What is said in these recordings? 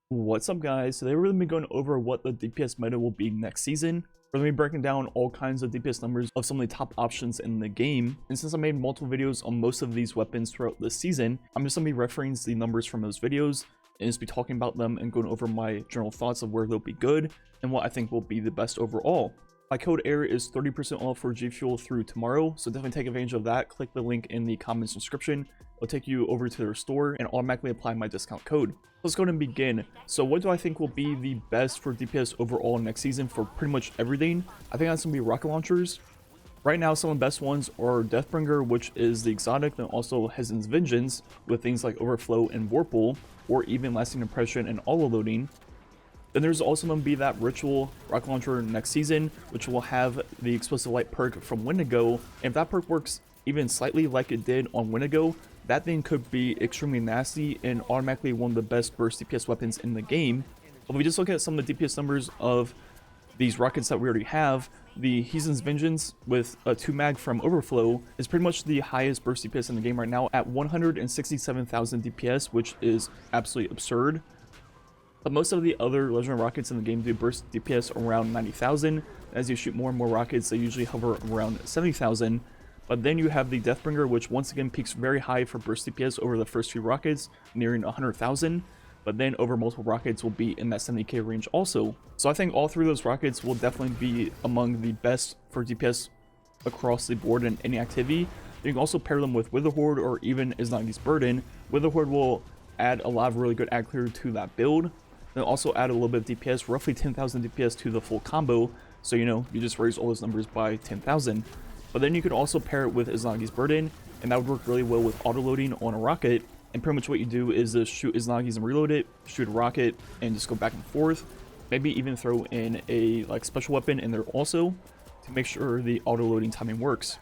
What's up, guys? Today we're going to be going over what the DPS meta will be next season. We're going to be breaking down all kinds of DPS numbers of some of the top options in the game. And since I made multiple videos on most of these weapons throughout this season, I'm just going to be referencing the numbers from those videos and just be talking about them and going over my general thoughts of where they'll be good and what I think will be the best overall. My code ERROR is 30% off for G Fuel through tomorrow, so definitely take advantage of that. Click the link in the comments description. It'll take you over to their store and automatically apply my discount code. Let's go ahead and begin. So what do I think will be the best for DPS overall next season for pretty much everything? I think that's going to be rocket launchers. Right now, some of the best ones are Deathbringer, which is the exotic, and also Hezen's Vengeance with things like Overflow and Vorpal, or even Lasting Impression and Auto Loading. Then there's also going to be that Ritual rocket launcher next season, which will have the Explosive Light perk from Wendigo. And if that perk works even slightly like it did on Wendigo, that thing could be extremely nasty and automatically one of the best burst DPS weapons in the game. If we just look at some of the DPS numbers of these rockets that we already have, the Hezen's Vengeance with a 2 mag from Overflow is pretty much the highest burst DPS in the game right now at 167,000 DPS, which is absolutely absurd. But most of the other legendary rockets in the game do burst DPS around 90,000. As you shoot more and more rockets, they usually hover around 70,000. But then you have the Deathbringer, which once again peaks very high for burst DPS over the first few rockets, nearing 100,000. But then over multiple rockets will be in that 70k range also. So I think all three of those rockets will definitely be among the best for DPS across the board in any activity. You can also pair them with Witherhoard or even Izanagi's Burden. Witherhoard will add a lot of really good ad clear to that build. Then also add a little bit of DPS, roughly 10,000 DPS to the full combo. So, you just raise all those numbers by 10,000. But then you could also pair it with Izanagi's Burden, and that would work really well with auto-loading on a rocket. And pretty much what you do is just shoot Izanagi's and reload it, shoot a rocket, and just go back and forth. Maybe even throw in a special weapon in there also to make sure the auto-loading timing works.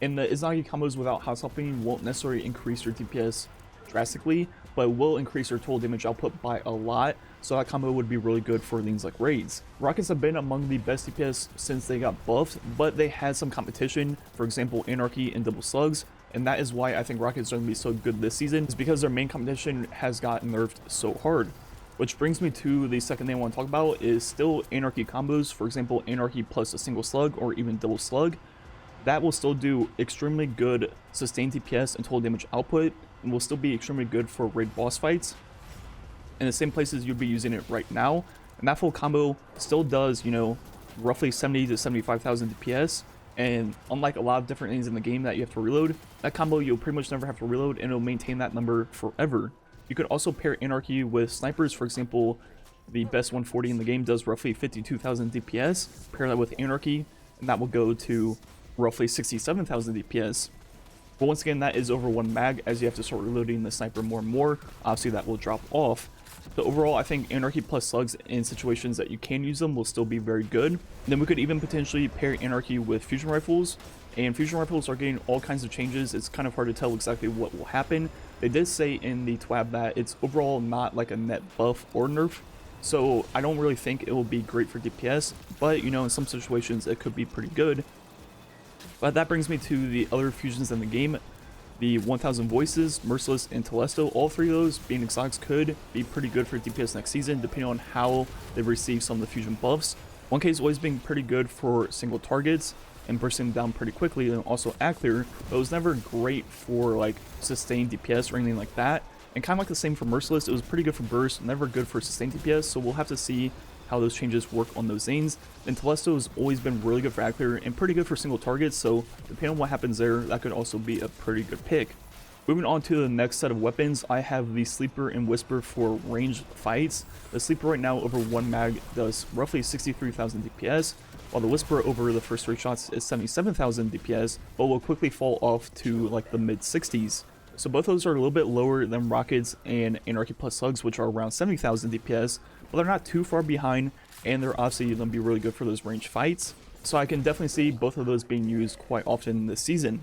And the Izanagi combos without hot swapping won't necessarily increase your DPS drastically, but will increase your total damage output by a lot, so that combo would be really good for things like raids. Rockets have been among the best DPS since they got buffed, but they had some competition, for example Anarchy and Double Slugs, and that is why I think rockets are going to be so good this season, is because their main competition has gotten nerfed so hard. Which brings me to the second thing I want to talk about is still Anarchy combos, for example Anarchy plus a single slug or even double slug. That will still do extremely good sustained DPS and total damage output, and will still be extremely good for raid boss fights in the same places you'd be using it right now. And that full combo still does, roughly 70 to 75,000 DPS. And unlike a lot of different things in the game that you have to reload, that combo you'll pretty much never have to reload, and it'll maintain that number forever. You could also pair Anarchy with snipers. For example, the best 140 in the game does roughly 52,000 DPS. Pair that with Anarchy, and that will go to roughly 67,000 DPS. But once again, that is over 1 mag, as you have to start reloading the sniper more and more. Obviously that will drop off. But overall, I think Anarchy plus slugs in situations that you can use them will still be very good. And then we could even potentially pair Anarchy with fusion rifles. And fusion rifles are getting all kinds of changes. It's kind of hard to tell exactly what will happen. They did say in the TWAB that it's overall not like a net buff or nerf. So I don't really think it will be great for DPS. But, in some situations it could be pretty good. But that brings me to the other fusions in the game. The 1000 Voices, Merciless, and Telesto, all three of those being exotics could be pretty good for DPS next season, depending on how they receive some of the fusion buffs. 1K has always been pretty good for single targets and bursting them down pretty quickly, and also ad clear, but it was never great for sustained DPS or anything like that. And kind of like the same for Merciless, it was pretty good for burst, never good for sustained DPS, so we'll have to see how those changes work on those things. And Telesto has always been really good for ad clear and pretty good for single targets, so depending on what happens there, that could also be a pretty good pick. Moving on to the next set of weapons, I have the Sleeper and Whisper for ranged fights. The Sleeper right now over 1 mag does roughly 63,000 DPS, while the Whisper over the first 3 shots is 77,000 DPS, but will quickly fall off to the mid 60s. So both of those are a little bit lower than Rockets and Anarchy plus Slugs, which are around 70,000 DPS, but they're not too far behind, and they're obviously going to be really good for those range fights. So I can definitely see both of those being used quite often this season.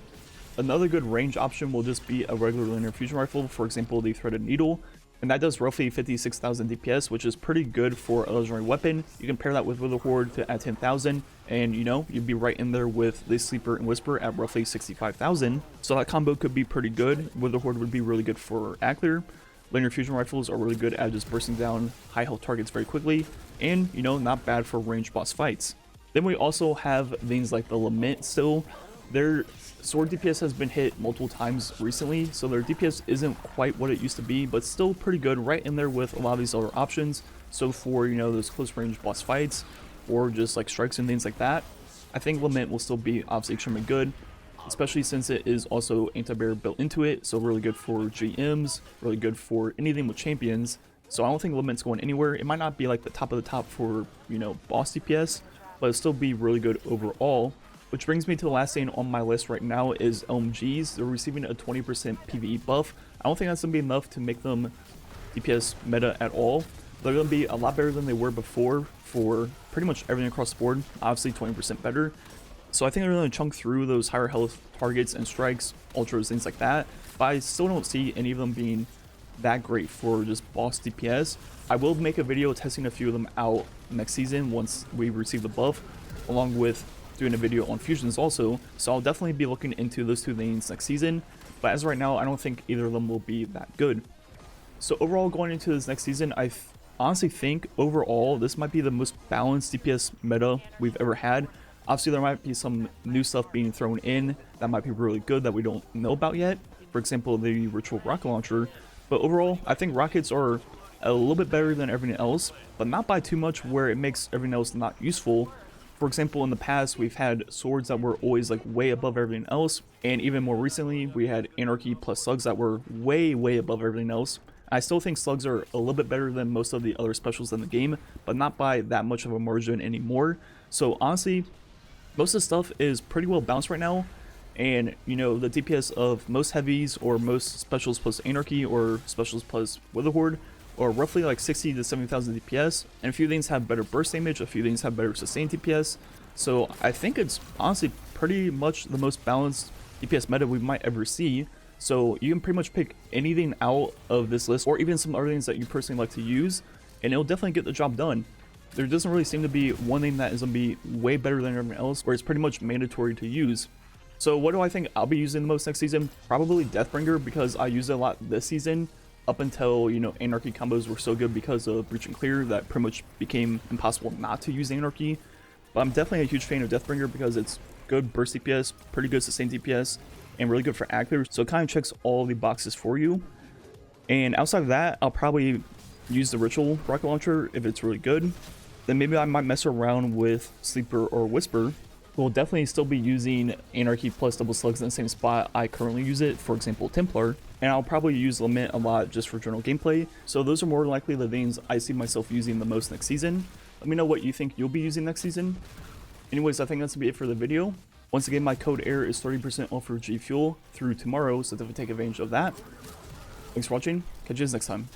Another good range option will just be a regular linear fusion rifle, for example the Threaded Needle, and that does roughly 56,000 DPS, which is pretty good for a legendary weapon. You can pair that with Witherhoard to add 10,000, and you'd be right in there with the Sleeper and Whisper at roughly 65,000. So that combo could be pretty good. Witherhoard would be really good for ad clear, Linear fusion rifles are really good at just bursting down high health targets very quickly, and you know, not bad for ranged boss fights. Then we also have things like the Lament still. Their sword DPS has been hit multiple times recently, so their DPS isn't quite what it used to be, but still pretty good, right in there with a lot of these other options. So for, you know, those close range boss fights or just like strikes and things like that, I think Lament will still be obviously extremely good, especially since it is also anti-barrier built into it, so really good for GMs, really good for anything with champions. So I don't think Lament's going anywhere. It might not be like the top of the top for, you know, boss DPS, but it'll still be really good overall. Which brings me to the last thing on my list right now is LMGs. They're receiving a 20% PvE buff. I don't think that's going to be enough to make them DPS meta at all. They're going to be a lot better than they were before for pretty much everything across the board. Obviously 20% better. So I think they're going to chunk through those higher health targets and strikes, ultras, things like that. But I still don't see any of them being that great for just boss DPS. I will make a video testing a few of them out next season once we receive the buff, along with doing a video on fusions also. So I'll definitely be looking into those two things next season. But as of right now, I don't think either of them will be that good. So overall, going into this next season, I honestly think overall this might be the most balanced DPS meta we've ever had. Obviously there might be some new stuff being thrown in that might be really good that we don't know about yet. For example, the ritual rocket launcher. But overall, I think rockets are a little bit better than everything else, but not by too much where it makes everything else not useful. For example, in the past, we've had swords that were always like way above everything else, and even more recently, we had anarchy plus slugs that were way above everything else. I still think slugs are a little bit better than most of the other specials in the game, but not by that much of a margin anymore. So honestly, most of the stuff is pretty well balanced right now, and you know, the DPS of most heavies or most specials plus anarchy or specials plus witherhoard or roughly like 60 to 70,000 DPS, and a few things have better burst damage, a few things have better sustained DPS. So I think it's honestly pretty much the most balanced DPS meta we might ever see. So you can pretty much pick anything out of this list, or even some other things that you personally like to use, and it'll definitely get the job done. There doesn't really seem to be one thing that is going to be way better than everyone else, where it's pretty much mandatory to use. So what do I think I'll be using the most next season? Probably Deathbringer, because I used it a lot this season, up until, you know, Anarchy combos were so good because of Breach and Clear that pretty much became impossible not to use Anarchy. But I'm definitely a huge fan of Deathbringer because it's good burst DPS, pretty good sustained DPS, and really good for actors. So it kind of checks all the boxes for you. And outside of that, I'll probably use the Ritual Rocket Launcher if it's really good. Then maybe I might mess around with Sleeper or Whisper. We'll definitely still be using Anarchy plus double slugs in the same spot I currently use it, for example Templar, and I'll probably use Lament a lot just for general gameplay. So those are more likely the things I see myself using the most next season. Let me know what you think you'll be using next season. Anyways, I think that's gonna be it for the video. Once again, my code AIR is 30% off for G Fuel through tomorrow, so definitely take advantage of that. Thanks for watching, catch you guys next time.